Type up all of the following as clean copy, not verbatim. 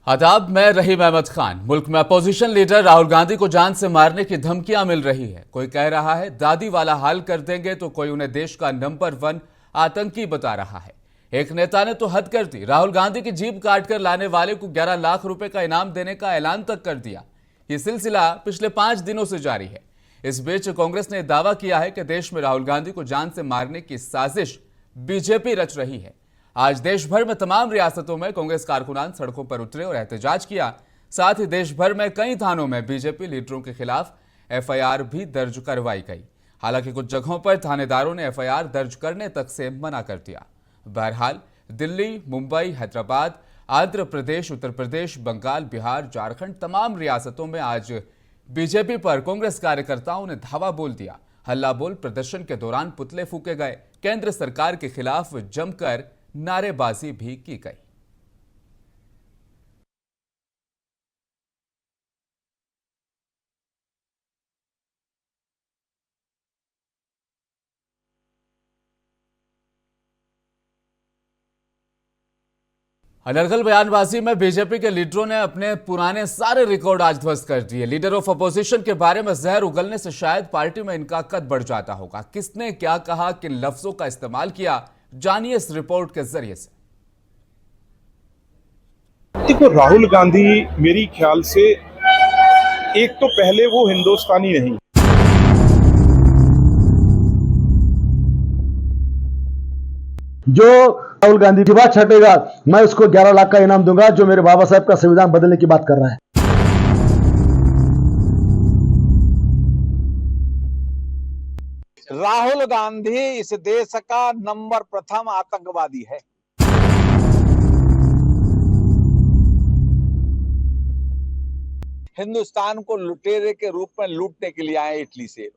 आदाब, मैं रहीम अहमद खान। मुल्क में अपोजिशन लीडर राहुल गांधी को जान से मारने की धमकियां मिल रही है। कोई कह रहा है दादी वाला हाल कर देंगे, तो कोई उन्हें देश का नंबर 1 आतंकी बता रहा है। एक नेता ने तो हद कर दी, राहुल गांधी की जीभ काटकर लाने वाले को 11 लाख रुपए का इनाम देने का ऐलान तक कर दिया। ये सिलसिला पिछले 5 दिनों से जारी है। इस बीच कांग्रेस ने दावा किया है कि देश में राहुल गांधी को जान से मारने की साजिश बीजेपी रच रही है। आज देश भर में तमाम रियासतों में कांग्रेस कारकुनान सड़कों पर उतरे और एहतजाज किया। साथ ही देश भर में कई थानों में बीजेपी लीडरों के खिलाफ एफआईआर भी दर्ज करवाई गई। हालांकि कुछ जगहों पर थानेदारों ने एफआईआर दर्ज करने तक से मना कर दिया। बहरहाल दिल्ली, मुंबई, हैदराबाद, आंध्र प्रदेश, उत्तर प्रदेश, बंगाल, बिहार, झारखंड तमाम रियासतों में आज बीजेपी पर कांग्रेस कार्यकर्ताओं ने धावा बोल दिया। हल्ला बोल प्रदर्शन के दौरान पुतले फूके गए। केंद्र सरकार के खिलाफ जमकर नारेबाजी भी की गई। अनर्गल बयानबाजी में बीजेपी के लीडरों ने अपने पुराने सारे रिकॉर्ड आज ध्वस्त कर दिए। लीडर ऑफ अपोजिशन के बारे में जहर उगलने से शायद पार्टी में इनका कद बढ़ जाता होगा। किसने क्या कहा, किन लफ्जों का इस्तेमाल किया, जानिए इस रिपोर्ट के जरिए से। देखो, राहुल गांधी मेरी ख्याल से एक तो पहले वो हिंदुस्तानी नहीं। जो राहुल गांधी की बात छटेगा, मैं उसको 11 लाख का इनाम दूंगा, जो मेरे बाबा साहब का संविधान बदलने की बात कर रहा है। राहुल गांधी इस देश का नंबर प्रथम आतंकवादी है। हिंदुस्तान को लुटेरे के रूप में लूटने के लिए आए इटली से।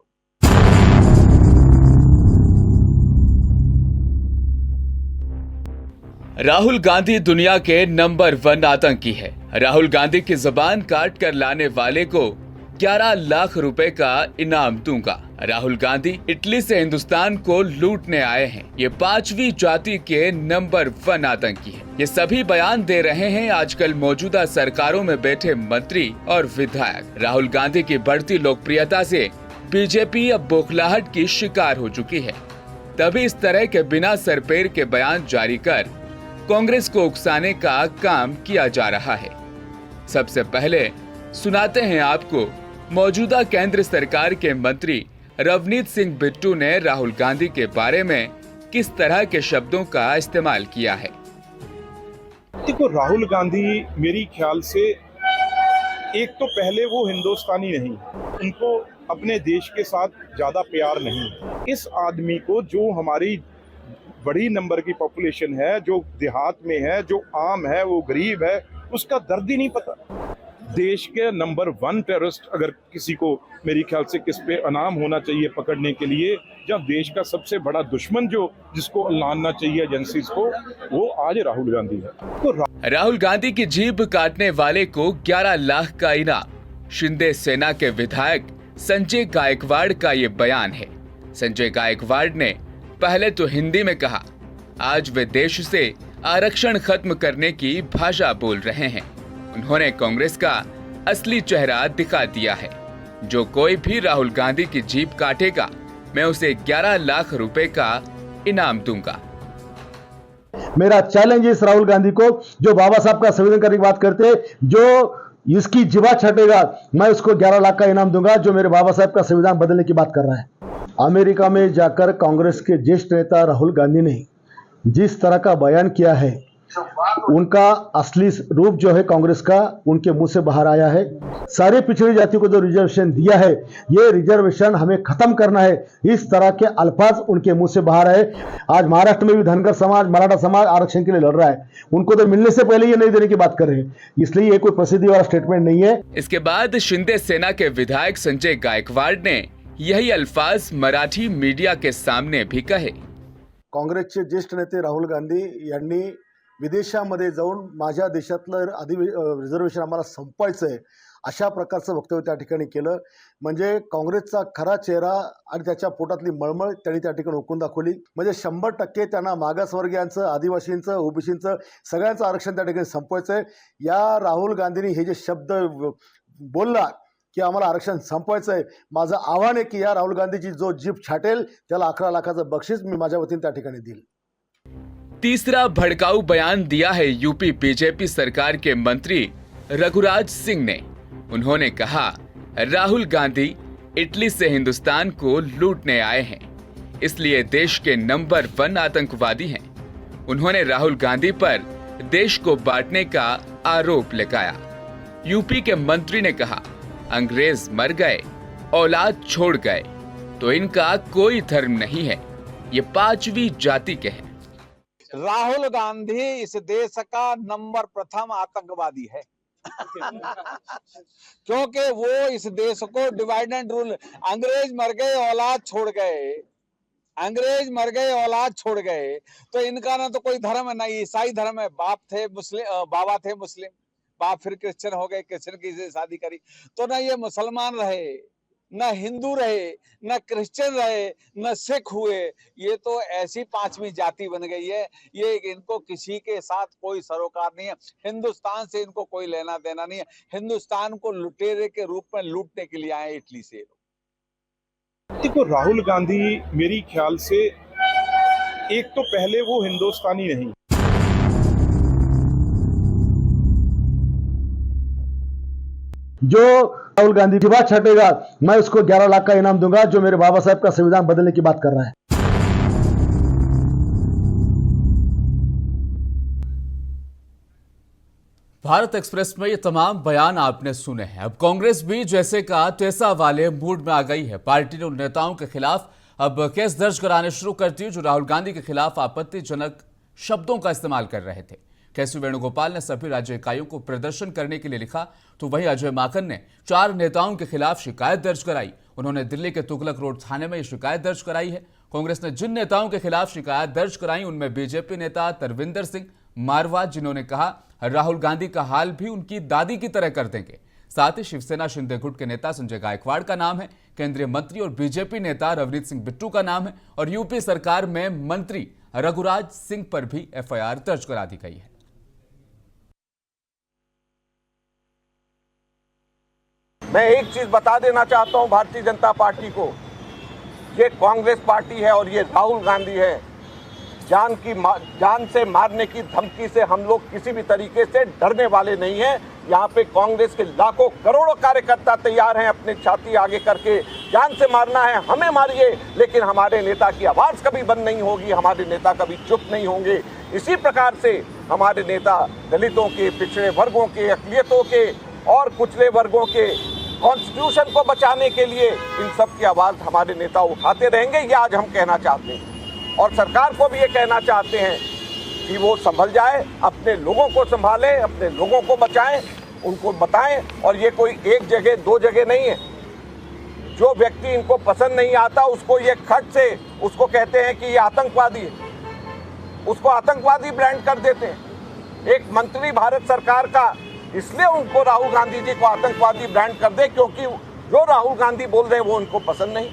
राहुल गांधी दुनिया के नंबर 1 आतंकी है। राहुल गांधी की जबान काट कर लाने वाले को 11 लाख रुपए का इनाम दूंगा। राहुल गांधी इटली से हिंदुस्तान को लूटने आए हैं। ये 5वीं जाति के नंबर 1 आतंकी हैं। ये सभी बयान दे रहे हैं आजकल मौजूदा सरकारों में बैठे मंत्री और विधायक। राहुल गांधी की बढ़ती लोकप्रियता से बीजेपी अब बौखलाहट की शिकार हो चुकी है। तभी इस तरह के बिना सरपेर के बयान जारी कर कांग्रेस को उकसाने का काम किया जा रहा है। सबसे पहले सुनाते हैं आपको मौजूदा केंद्र सरकार के मंत्री रवनीत सिंह बिट्टू ने राहुल गांधी के बारे में किस तरह के शब्दों का इस्तेमाल किया है। देखो, राहुल गांधी मेरी ख्याल से एक तो पहले वो हिंदुस्तानी नहीं, उनको अपने देश के साथ ज्यादा प्यार नहीं। इस आदमी को, जो हमारी बड़ी नंबर की पॉपुलेशन है, जो देहात में है, जो आम है, वो गरीब है, उसका दर्द ही नहीं पता। देश के नंबर 1 टेररिस्ट अगर किसी को, मेरी ख्याल से किस पे इनाम होना चाहिए पकड़ने के लिए, जब देश का सबसे बड़ा दुश्मन जो जिसको लाना चाहिए एजेंसीज को, वो आज राहुल गांधी है। तो राहुल गांधी की जीभ काटने वाले को 11 लाख का इनाम। शिंदे सेना के विधायक संजय गायकवाड़ का ये बयान है। संजय गायकवाड़ ने पहले तो हिंदी में कहा, आज वे देश से आरक्षण खत्म करने की भाषा बोल रहे हैं। उन्होंने कांग्रेस का असली चेहरा दिखा दिया है। जो कोई भी राहुल गांधी की जीभ काटेगा, मैं उसे 11 लाख रुपए का इनाम दूंगा। मेरा चैलेंज है इस राहुल गांधी को, जो बाबा साहब का संविधान करने की बात करते हैं, जो इसकी जीवा छटेगा, मैं उसको 11 लाख का इनाम दूंगा, जो मेरे बाबा साहब का संविधान बदलने की बात कर रहा है। अमेरिका में जाकर कांग्रेस के ज्येष्ठ नेता राहुल गांधी ने जिस तरह का बयान किया है, उनका असली रूप जो है कांग्रेस का, उनके मुंह से बाहर आया है। सारे पिछड़ी जातियों को जो रिजर्वेशन दिया है, ये रिजर्वेशन हमें खत्म करना है, इस तरह के अल्फाज उनके मुंह से बाहर आए। आज महाराष्ट्र में भी धनगर समाज, मराठा समाज आरक्षण के लिए लड़ रहा है। उनको तो मिलने से पहले ये नहीं देने की बात कर रहे हैं, इसलिए ये कोई प्रसिद्धि वाला स्टेटमेंट नहीं है। इसके बाद शिंदे सेना के विधायक संजय गायकवाड़ ने यही अल्फाज मराठी मीडिया के सामने भी कहे। काँग्रेसचे ज्येष्ठ नेते राहुल गांधी यांनी विदेशामध्ये जाऊन माझ्या देशातलं रिझर्वेशन आम्हाला संपवायचं आहे अशा प्रकारचं वक्तव्य त्या ठिकाणी केलं. म्हणजे काँग्रेसचा खरा चेहरा आणि त्याच्या पोटातली मळमळ त्यांनी त्या ठिकाणी ओकून दाखवली. म्हणजे 100% त्यांना मागासवर्गीयांचं, आदिवासींचं, ओबीसींचं सगळ्यांचं आरक्षण त्या ठिकाणी संपवायचं आहे. या राहुल गांधींनी हे जे शब्द बोलला की आम्हाला आरक्षण संपवायचं आहे, माझं आव्हान आहे की या राहुल गांधीची जो जीभ छाटेल त्याला 11 लाखाचं बक्षीस मी माझ्या वतीने त्या ठिकाणी देईल. तीसरा भड़काऊ बयान दिया है यूपी बीजेपी सरकार के मंत्री रघुराज सिंह ने। उन्होंने कहा, राहुल गांधी इटली से हिंदुस्तान को लूटने आए हैं, इसलिए देश के नंबर 1 आतंकवादी हैं। उन्होंने राहुल गांधी पर देश को बांटने का आरोप लगाया। यूपी के मंत्री ने कहा, अंग्रेज मर गए, औलाद छोड़ गए, तो इनका कोई धर्म नहीं है, ये 5वीं जाति के हैं। राहुल गांधी इस देश का नंबर 1 आतंकवादी है क्योंकि वो इस देश को डिवाइड एंड रूल, अंग्रेज मर गए औलाद छोड़ गए, अंग्रेज मर गए औलाद छोड़ गए, तो इनका ना तो कोई धर्म है ना ईसाई धर्म है। बाप थे मुस्लिम, बाबा थे मुस्लिम, बाप फिर क्रिश्चियन हो गए, क्रिश्चियन की से शादी करी, तो ना ये मुसलमान रहे, न हिंदू रहे, न क्रिश्चियन रहे, न सिख हुए। ये तो ऐसी 5वीं जाति बन गई है। ये इनको किसी के साथ कोई सरोकार नहीं है, हिंदुस्तान से इनको कोई लेना देना नहीं है। हिंदुस्तान को लुटेरे के रूप में लूटने के लिए आए इटली से। देखो, राहुल गांधी मेरी ख्याल से एक तो पहले वो हिंदुस्तानी नहीं, जो राहुल गांधी की बात छटेगा मैं उसको 11 लाख का इनाम दूंगा, जो मेरे बाबा साहब का संविधान बदलने की बात कर रहा है। भारत एक्सप्रेस में ये तमाम बयान आपने सुने हैं। अब कांग्रेस भी जैसे का तैसा वाले मूड में आ गई है। पार्टी ने उन नेताओं के खिलाफ अब केस दर्ज कराने शुरू कर दिए जो राहुल गांधी के खिलाफ आपत्तिजनक शब्दों का इस्तेमाल कर रहे थे। केसी वेणुगोपाल ने सभी राज्य इकाइयों को प्रदर्शन करने के लिए लिखा, तो वहीं अजय माकन ने 4 नेताओं के खिलाफ शिकायत दर्ज कराई। उन्होंने दिल्ली के तुगलक रोड थाने में ये शिकायत दर्ज कराई है। कांग्रेस ने जिन नेताओं के खिलाफ शिकायत दर्ज कराई उनमें बीजेपी नेता तरविंदर सिंह मारवा, जिन्होंने कहा राहुल गांधी का हाल भी उनकी दादी की तरह कर देंगे। साथ ही शिवसेना शिंदे गुट के नेता संजय गायकवाड़ का नाम है, केंद्रीय मंत्री और बीजेपी नेता रवनीत सिंह बिट्टू का नाम है और यूपी सरकार में मंत्री रघुराज सिंह पर भी एफआईआर दर्ज करा दी गई है। मैं एक चीज बता देना चाहता हूं भारतीय जनता पार्टी को, ये कांग्रेस पार्टी है और ये राहुल गांधी है। जान से मारने की धमकी से हम लोग किसी भी तरीके से डरने वाले नहीं हैं। यहाँ पे कांग्रेस के लाखों करोड़ों कार्यकर्ता तैयार हैं अपने छाती आगे करके, जान से मारना है हमें मारिए, लेकिन हमारे नेता की आवाज कभी बंद नहीं होगी, हमारे नेता कभी चुप नहीं होंगे। इसी प्रकार से हमारे नेता दलितों के, पिछड़े वर्गों के, अक़लियतों के और कुचले वर्गों के कॉन्स्टिट्यूशन को बचाने के लिए इन सब की आवाज हमारे नेता उठाते रहेंगे। ये आज हम कहना चाहते हैं और सरकार को भी ये कहना चाहते हैं कि वो संभल जाए, अपने लोगों को संभाले, अपने लोगों को बचाएं, उनको बताएं। और ये कोई एक जगह 2 जगह नहीं है। जो व्यक्ति इनको पसंद नहीं आता उसको ये खट से उसको कहते हैं कि ये आतंकवादी है, उसको आतंकवादी ब्रांड कर देते हैं। एक मंत्री भारत सरकार का इसलिए उनको राहुल गांधी जी को आतंकवादी ब्रांड कर दे क्योंकि जो राहुल गांधी बोल रहे हैं वो उनको पसंद नहीं।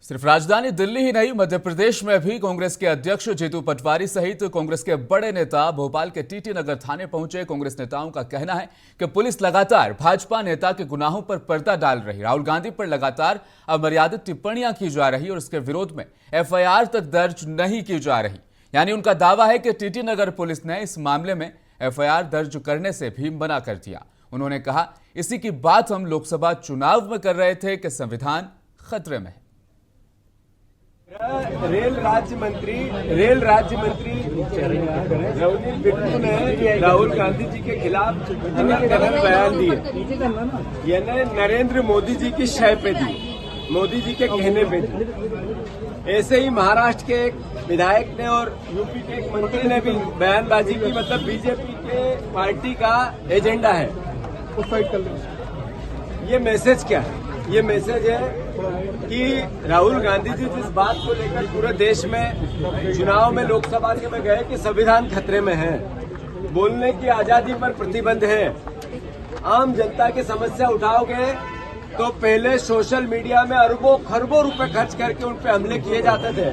सिर्फ राजधानी दिल्ली ही नहीं, मध्य प्रदेश में भी कांग्रेस के अध्यक्ष जीतू पटवारी सहित कांग्रेस के बड़े नेता भोपाल के टीटी नगर थाने पहुंचे। कांग्रेस नेताओं का कहना है कि पुलिस लगातार भाजपा नेता के गुनाहों पर पर्दा डाल रही, राहुल गांधी पर लगातार अमर्यादित टिप्पणियां की जा रही और उसके विरोध में एफआईआर तक दर्ज नहीं की जा रही। यानी उनका दावा है कि टीटी नगर पुलिस ने इस मामले में एफआईआर दर्ज करने से भी मना कर दिया। उन्होंने कहा, इसी की बात हम लोकसभा चुनाव में कर रहे थे कि संविधान खतरे में है। रेल राज्य मंत्री रवनीत बिट्टू ने राहुल गांधी जी के खिलाफ गलत बयान दिए। यानी नरेंद्र मोदी जी की शय पे दी, मोदी जी के कहने पे दी। ऐसे ही महाराष्ट्र के एक विधायक ने और यूपी के एक मंत्री ने भी बयानबाजी की। मतलब बीजेपी के पार्टी का एजेंडा है उस साइड कर। ये मैसेज क्या है? ये मैसेज है कि राहुल गांधी जी जिस बात को लेकर पूरे देश में चुनाव में लोकसभा के में गए कि संविधान खतरे में है, बोलने की आजादी पर प्रतिबंध है, आम जनता की समस्या उठाओगे तो पहले सोशल मीडिया में अरबों खरबों रुपए खर्च करके उन पे हमले किए जाते थे।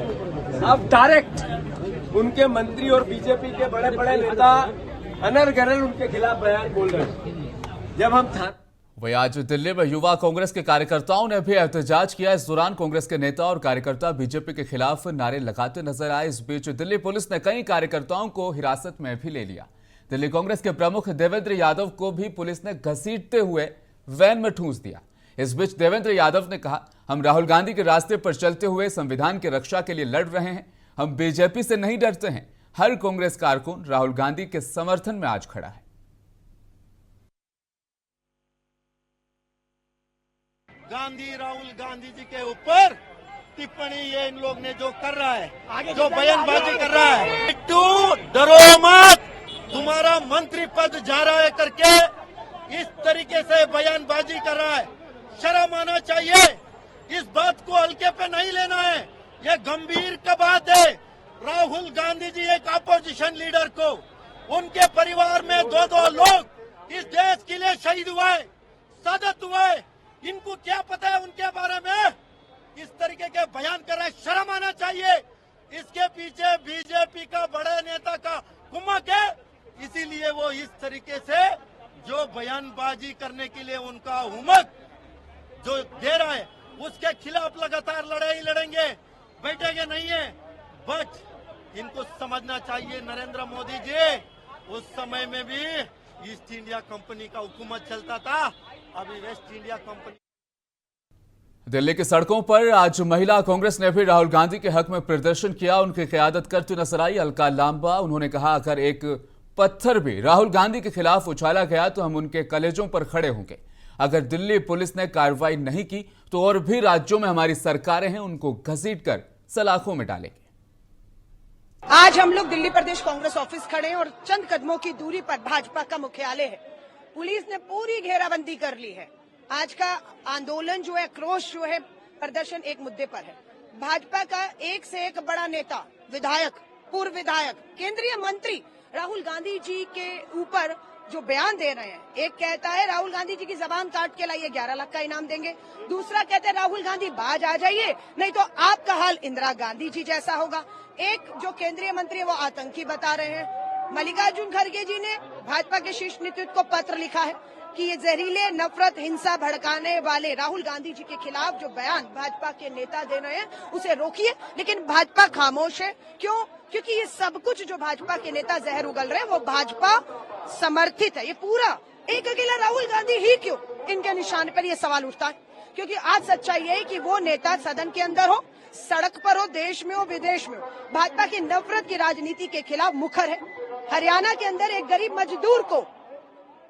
अब डायरेक्ट उनके मंत्री और बीजेपी के बड़े बड़े नेता अनर्गल उनके खिलाफ बयान बोल रहे हैं। जब हम वही आज दिल्ली में युवा कांग्रेस के कार्यकर्ताओं ने भी एहतजाज किया। इस दौरान कांग्रेस के नेता और कार्यकर्ता बीजेपी के खिलाफ नारे लगाते नजर आए। इस बीच दिल्ली पुलिस ने कई कार्यकर्ताओं को हिरासत में भी ले लिया। दिल्ली कांग्रेस के प्रमुख देवेंद्र यादव को भी पुलिस ने घसीटते हुए वैन में ठूंस दिया। इस बीच देवेंद्र यादव ने कहा, हम राहुल गांधी के रास्ते पर चलते हुए संविधान की रक्षा के लिए लड़ रहे हैं, हम बीजेपी से नहीं डरते हैं। हर कांग्रेस कारकुन राहुल गांधी के समर्थन में आज खड़ा है। राहुल गांधी जी के ऊपर टिप्पणी ये इन लोग ने जो कर रहा है, जो बयानबाजी कर रहा है, बिट्टू डरो मत, तुम्हारा मंत्री पद जा रहा है करके इस तरीके से बयानबाजी कर रहा है, शर्म आना चाहिए। इस बात को हल्के पे नहीं लेना है, ये गंभीर का बात है। राहुल गांधी जी एक अपोजिशन लीडर को, उनके परिवार में दो लोग इस देश के लिए शहीद हुए, शहादत हुए, इनको क्या पता है उनके बारे में? इस तरीके के बयान कर रहे हैं, शर्म आना चाहिए। इसके पीछे बीजेपी का बड़े नेता का कुमक है, इसीलिए वो इस तरीके से जो बयानबाजी करने के लिए उनका हुमक जो दे रहा है, उसके खिलाफ लगातार लड़ाई लड़ेंगे, बैठेंगे नहीं है। बट इनको समझना चाहिए, नरेंद्र मोदी जी उस समय में भी ईस्ट इंडिया कंपनी का हुकूमत चलता था, अभी वेस्ट इंडिया कंपनी। दिल्ली की सड़कों पर आज महिला कांग्रेस ने भी राहुल गांधी के हक में प्रदर्शन किया। उनकी क़यादत करती नजर आई अलका लांबा। उन्होंने कहा, अगर एक पत्थर भी राहुल गांधी के खिलाफ उछाला गया तो हम उनके कलेजों पर खड़े होंगे। अगर दिल्ली पुलिस ने कार्रवाई नहीं की तो और भी राज्यों में हमारी सरकारें हैं, उनको घसीटकर सलाखों में डालेंगे। आज हम लोग दिल्ली प्रदेश कांग्रेस ऑफिस खड़े हैं और चंद कदमों की दूरी पर भाजपा का मुख्यालय है। पुलिस ने पूरी घेराबंदी कर ली है। आज का आंदोलन जो है, क्रोश जो है, प्रदर्शन एक मुद्दे पर है। भाजपा का एक से एक बड़ा नेता, विधायक, पूर्व विधायक, केंद्रीय मंत्री राहुल गांधी जी के ऊपर जो बयान दे रहे हैं, एक कहता है राहुल गांधी जी की जबान काट के लाइए, 11 लाख का इनाम देंगे। दूसरा कहते हैं राहुल गांधी बाज आ जाइए, नहीं तो आपका हाल इंदिरा गांधी जी जैसा होगा। एक जो केंद्रीय मंत्री है वो आतंकी बता रहे हैं। मल्लिकार्जुन खड़गे जी ने भाजपा के शीर्ष नेतृत्व को पत्र लिखा है कि ये जहरीले, नफरत, हिंसा भड़काने वाले राहुल गांधी जी के खिलाफ जो बयान भाजपा के नेता दे रहे हैं उसे रोकिए। लेकिन भाजपा खामोश है। क्यों? क्योंकि ये सब कुछ जो भाजपा के नेता जहर उगल रहे हैं वो भाजपा समर्थित है। ये पूरा एक अकेला राहुल गांधी ही क्यों इनके निशान पर ये सवाल उठता है। क्योंकि आज सच्चाई है कि वो नेता सदन के अंदर हो, सड़क पर हो, देश में हो, विदेश में हो, भाजपा की नफरत की राजनीति के खिलाफ मुखर है। हरियाणा के अंदर एक गरीब मजदूर को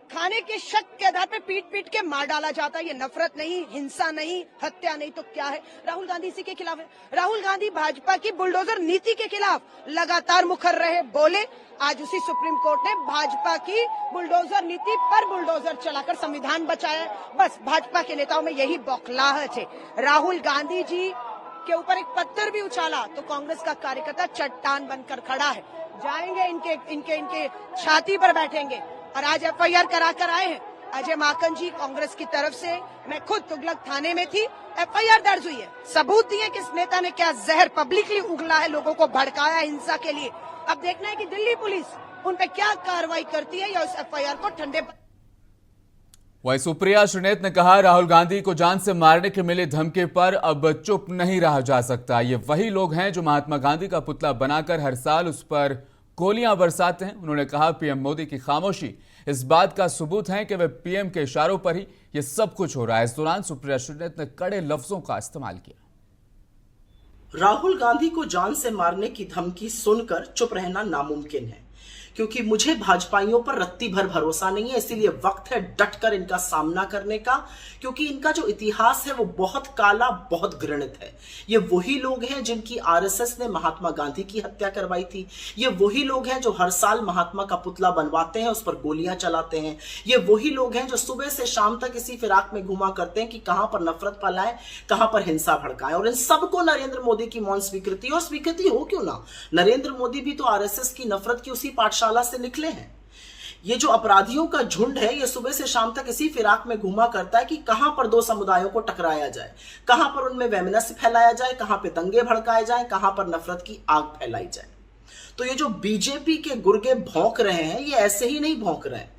खाने के शक के आधार पर पीट के मार डाला जाता है। ये नफरत नहीं, हिंसा नहीं, हत्या नहीं तो क्या है? राहुल गांधी इसी के खिलाफ है। राहुल गांधी भाजपा की बुलडोजर नीति के खिलाफ लगातार मुखर रहे, बोले। आज उसी सुप्रीम कोर्ट ने भाजपा की बुलडोजर नीति पर बुलडोजर चलाकर संविधान बचाया। बस भाजपा के नेताओं में यही बौखलाहट है। राहुल गांधी जी के ऊपर एक पत्थर भी उछाला तो कांग्रेस का कार्यकर्ता चट्टान बनकर खड़ा है। जाएंगे इनके छाती पर बैठेंगे। और आज एफआईआर करा कर आए हैं अजय माकन जी कांग्रेस की तरफ से। मैं खुद तुगलक थाने में थी, एफआईआर दर्ज हुई है। सबूत दिए कि इस नेता ने क्या जहर पब्लिकली उगला है, लोगों को भड़काया हिंसा के लिए। अब देखना है कि दिल्ली पुलिस उन पर क्या कार्रवाई करती है या उस एफआईआर को ठंडे। वही सुप्रिया श्रीनेत ने कहा, राहुल गांधी को जान से मारने की मिली धमकी पर अब चुप नहीं रहा जा सकता। ये वही लोग हैं जो महात्मा गांधी का पुतला बनाकर हर साल उस पर गोलियां बरसाते हैं। उन्होंने कहा, पीएम मोदी की खामोशी इस बात का सबूत है कि वे पीएम के इशारों पर ही ये सब कुछ हो रहा है। इस दौरान सुप्रिया श्रीनेत ने कड़े लफ्जों का इस्तेमाल किया। राहुल गांधी को जान से मारने की धमकी सुनकर चुप रहना नामुमकिन है, क्योंकि मुझे भाजपाइयों पर रत्ती भर भरोसा नहीं है। इसीलिए वक्त है डटकर इनका सामना करने का, क्योंकि इनका जो इतिहास है वो बहुत काला, बहुत घृणित है। ये वही लोग हैं जिनकी आरएसएस ने महात्मा गांधी की हत्या करवाई थी। ये वही लोग हैं जो हर साल महात्मा का पुतला बनवाते हैं, उस पर गोलियां चलाते हैं। ये वही लोग हैं जो सुबह से शाम तक इसी फिराक में घुमा करते हैं कि कहां पर नफरत फैलाएं, कहां पर हिंसा भड़काएं। और इन सबको नरेंद्र मोदी की मौन स्वीकृति, और स्वीकृति हो क्यों ना, नरेंद्र मोदी भी तो आरएसएस की नफरत की उसी पाठशाला से निकले हैं। ये जो अपराधियों का झुंड है, ये सुबह से शाम तक इसी फिराक में घुमा करता है कि कहां पर दो समुदायों को टकराया जाए, कहां पर उनमें वैमनस्य फैलाया जाए, कहां पे दंगे भड़काए जाए, कहां पर नफरत की आग फैलाई जाए। तो ये जो बीजेपी के गुर्गे भौंक रहे हैं, ये ऐसे ही नहीं भौंक रहे हैं,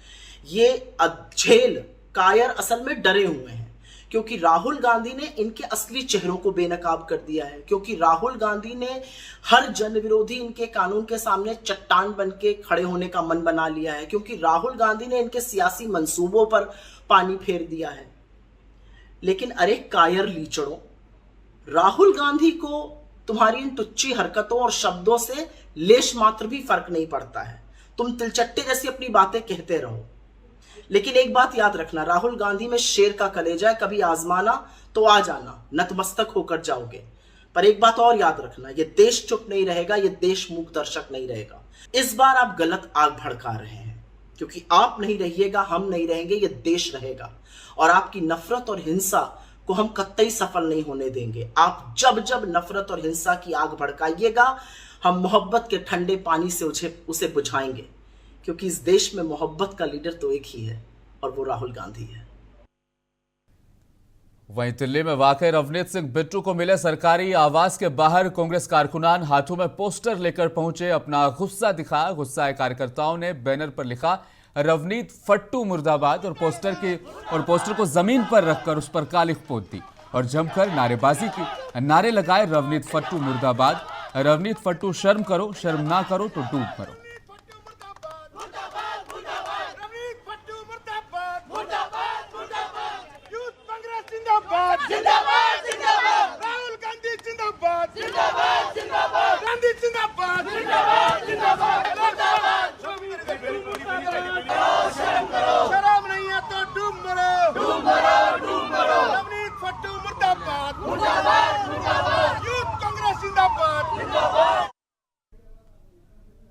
ये अझेल कायर असल में डरे हुए हैं, क्योंकि राहुल गांधी ने इनके असली चेहरों को बेनकाब कर दिया है। क्योंकि राहुल गांधी ने हर जन विरोधी इनके कानून के सामने चट्टान बन के खड़े होने का मन बना लिया है। क्योंकि राहुल गांधी ने इनके सियासी मंसूबों पर पानी फेर दिया है। लेकिन अरे कायर लीचड़ों, राहुल गांधी को तुम्हारी इन टुच्ची हरकतों और शब्दों से लेश मात्र भी फर्क नहीं पड़ता है। तुम तिलचट्टे जैसी अपनी बातें कहते रहो, लेकिन एक बात याद रखना, राहुल गांधी में शेर का कलेजा है, कभी आजमाना तो आ जाना, नतमस्तक होकर जाओगे। पर एक बात और याद रखना, ये देश चुप नहीं रहेगा, ये देश मूक दर्शक नहीं रहेगा। इस बार आप गलत आग भड़का रहे हैं, क्योंकि आप नहीं रहिएगा, हम नहीं रहेंगे, ये देश रहेगा। और आपकी नफरत और हिंसा को हम कतई सफल नहीं होने देंगे। आप जब जब नफरत और हिंसा की आग भड़काइएगा, हम मोहब्बत के ठंडे पानी से उसे बुझाएंगे, क्योंकि इस देश में मोहब्बत का लीडर तो एक ही है, और वो राहुल गांधी है। वहीं दिल्ली में वाकई रवनीत सिंह बिट्टू को मिले सरकारी आवास के बाहर कांग्रेस कारकुनान हाथों में पोस्टर लेकर पहुंचे, अपना गुस्सा दिखाया। गुस्साए कार्यकर्ताओं ने बैनर पर लिखा रवनीत फट्टू मुर्दाबाद और पोस्टर को जमीन पर रखकर उस पर कालिख पोत दी और जमकर नारेबाजी की। नारे लगाए रवनीत फट्टू मुर्दाबाद, रवनीत फट्टू शर्म करो, शर्म ना करो तो डूब मरो। जिंदाबाद जिंदाबाद, राहुल गांधी जिंदाबाद जिंदाबाद जिंदाबाद, गांधी जिंदाबाद जिंदाबाद जिंदाबाद, शर्म नहीं है तो डूब मरो, डूब मरो, डूब मरो। रवनीत फट्टू मुर्दाबाद मुर्दाबाद मुर्दाबाद, यूथ कांग्रेस जिंदाबाद जिंदाबाद।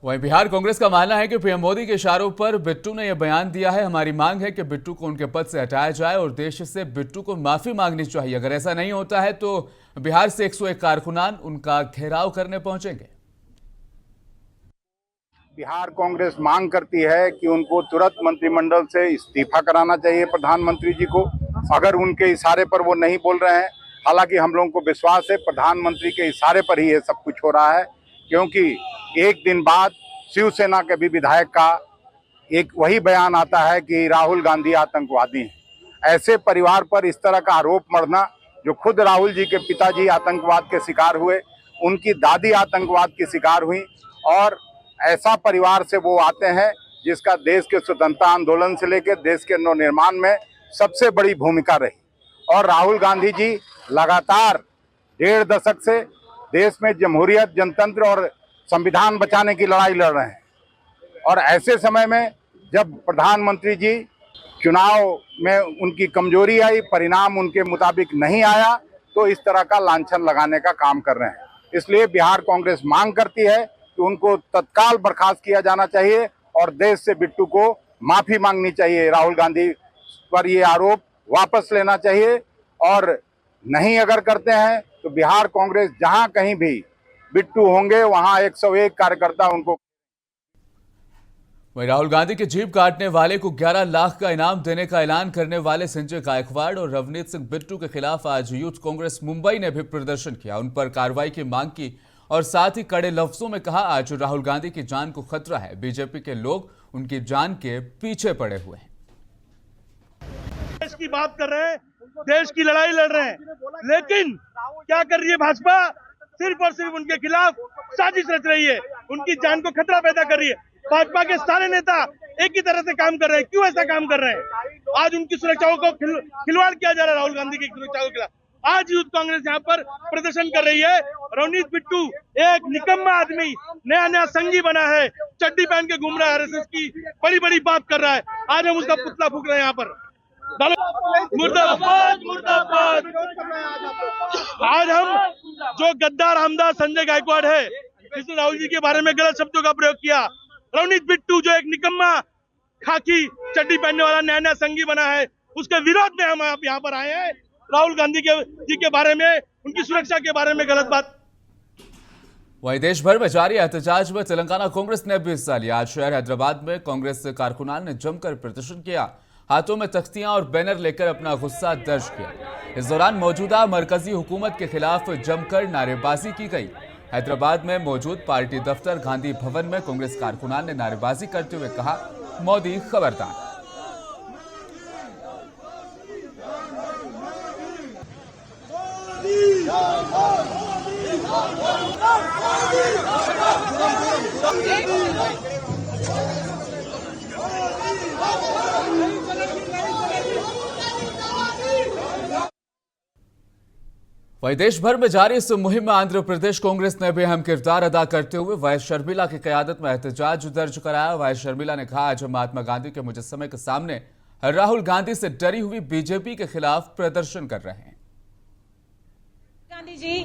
वहीं बिहार कांग्रेस का मानना है कि पीएम मोदी के इशारों पर बिट्टू ने यह बयान दिया है। हमारी मांग है कि बिट्टू को उनके पद से हटाया जाए और देश से बिट्टू को माफी मांगनी चाहिए। अगर ऐसा नहीं होता है तो बिहार से 101 कारकुनान उनका घेराव करने पहुंचेंगे। बिहार कांग्रेस मांग करती है कि उनको तुरंत मंत्रिमंडल से इस्तीफा कराना चाहिए प्रधानमंत्री जी को, अगर उनके इशारे पर वो नहीं बोल रहे हैं। हालांकि हम लोगों को विश्वास है प्रधानमंत्री के इशारे पर ही ये सब कुछ हो रहा है, क्योंकि एक दिन बाद शिवसेना के भी विधायक का एक वही बयान आता है कि राहुल गांधी आतंकवादी हैं। ऐसे परिवार पर इस तरह का आरोप मढ़ना, जो खुद राहुल जी के पिताजी आतंकवाद के शिकार हुए, उनकी दादी आतंकवाद की शिकार हुई, और ऐसा परिवार से वो आते हैं जिसका देश के स्वतंत्रता आंदोलन से लेकर देश के नवनिर्माण में सबसे बड़ी भूमिका रही। और राहुल गांधी जी लगातार 1.5 दशक से देश में जमहूरियत, जनतंत्र और संविधान बचाने की लड़ाई लड़ रहे हैं। और ऐसे समय में जब प्रधानमंत्री जी चुनाव में उनकी कमजोरी आई, परिणाम उनके मुताबिक नहीं आया, तो इस तरह का लांछन लगाने का काम कर रहे हैं। इसलिए बिहार कांग्रेस मांग करती है कि उनको तत्काल बर्खास्त किया जाना चाहिए और देश से बिट्टू को माफी मांगनी चाहिए। राहुल गांधी पर ये आरोप वापस लेना चाहिए, और नहीं अगर करते हैं तो बिहार कांग्रेस जहां कहीं भी बिट्टू होंगे वहां 101 कार्यकर्ता उनको। वहीं राहुल गांधी की जीप काटने वाले को 11 लाख का इनाम देने का ऐलान करने वाले संजय गायकवाड़ और रवनीत सिंह बिट्टू के खिलाफ आज यूथ कांग्रेस मुंबई ने भी प्रदर्शन किया। उन पर कार्रवाई की मांग की और साथ ही कड़े लफ्जों में कहा आज राहुल गांधी की जान को खतरा है, बीजेपी के लोग उनकी जान के पीछे पड़े हुए हैं। देश की बात कर रहे हैं, देश की लड़ाई लड़ रहे हैं, लेकिन क्या कर रही है भाजपा? सिर्फ और सिर्फ उनके खिलाफ साजिश रच रही है, उनकी जान को खतरा पैदा कर रही है। भाजपा के सारे नेता एक ही तरह से काम कर रहे हैं। क्यों ऐसा काम कर रहे हैं? आज उनकी सुरक्षाओं को खिलवाड़ किया जा रहा है, राहुल गांधी की सुरक्षा के खिलाफ। आज यूथ कांग्रेस यहाँ पर प्रदर्शन कर रही है। रवनीत बिट्टू एक निकम्मा आदमी, नया नया संगी बना है, चड्डी पहन के घूम रहा है, आरएसएस की बड़ी बड़ी बात कर रहा है। आज हम उसका पुतला फूक रहे हैं यहाँ पर। मुर्दाबाद मुर्दाबाद। आज हम जो गद्दार हमदा संजय गायकवाड़ है, जिसने राहुल जी के बारे में गलत शब्दों का प्रयोग किया, रवनीत बिट्टू जो एक निकम्मा खाकी चड्डी पहनने वाला नया नया संगी बना है, उसके विरोध में हम यहाँ पर आए हैं। राहुल गांधी जी के बारे में, उनकी सुरक्षा के बारे में गलत बात। वहीं देश भर में जारी एहतजाज में तेलंगाना कांग्रेस ने भी हिस्सा लिया। आज शहर हैदराबाद में कांग्रेस कारकुनान ने जमकर प्रदर्शन किया, हाथों में तख्तियां और बैनर लेकर अपना गुस्सा दर्ज किया। इस दौरान मौजूदा मरकजी हुकूमत के खिलाफ जमकर नारेबाजी की गई। हैदराबाद में मौजूद पार्टी दफ्तर गांधी भवन में कांग्रेस कारकुनान ने नारेबाजी करते हुए कहा, मोदी खबरदार। वहीं देश भर में जारी इस मुहिम में आंध्र प्रदेश कांग्रेस ने भी अहम किरदार अदा करते हुए वाइस शर्मिला की क़यादत में एहतजाज दर्ज कराया। वाइस शर्मिला ने कहा, आज महात्मा गांधी के मुजस्समे के सामने राहुल गांधी से डरी हुई बीजेपी के खिलाफ प्रदर्शन कर रहे हैं। Gandhi ji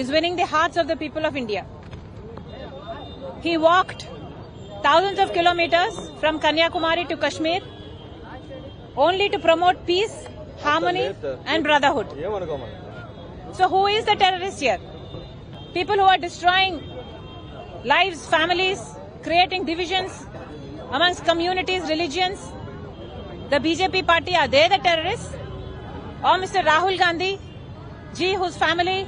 is winning the hearts of the people of India. He walked thousands of kilometers from Kanyakumari to Kashmir only to promote peace, harmony and brotherhood. So who is the terrorist here? People who are destroying lives, families, creating divisions amongst communities, religions. The BJP party, are they the terrorists? Or Mr. Rahul Gandhi ji, whose family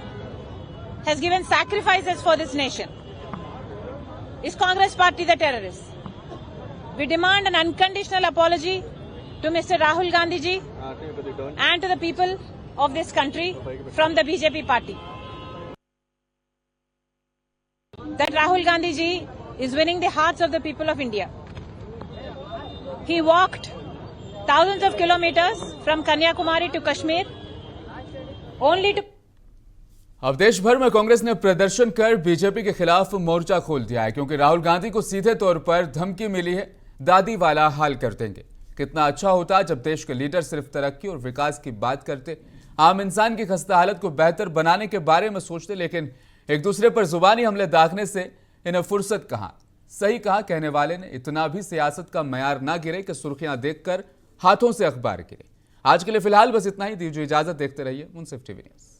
has given sacrifices for this nation? Is Congress party the terrorist? We demand an unconditional apology to Mr. Rahul Gandhi ji and to the people of this country from the BJP party. That Rahul Gandhi ji is winning the hearts of the people of India. He walked thousands of kilometers from Kanyakumari to Kashmir only to... अब देश भर में कांग्रेस ने प्रदर्शन कर BJP के खिलाफ मोर्चा खोल दिया है, क्योंकि राहुल गांधी को सीधे तौर पर धमकी मिली है, दादी वाला हाल कर देंगे। कितना अच्छा होता जब देश के लीडर सिर्फ तरक्की और विकास की बात करते, आम इंसान की खस्ता हालत को बेहतर बनाने के बारे में सोचते, लेकिन एक दूसरे पर जुबानी हमले दागने से इन्हें फुर्सत कहां। सही कहा कहने वाले ने, इतना भी सियासत का मयार ना गिरे कि सुर्खियां देखकर हाथों से अखबार गिरे। आज के लिए फिलहाल बस इतना ही, दीजिए इजाजत। देखते रहिए मुंसिफ टीवी न्यूज़।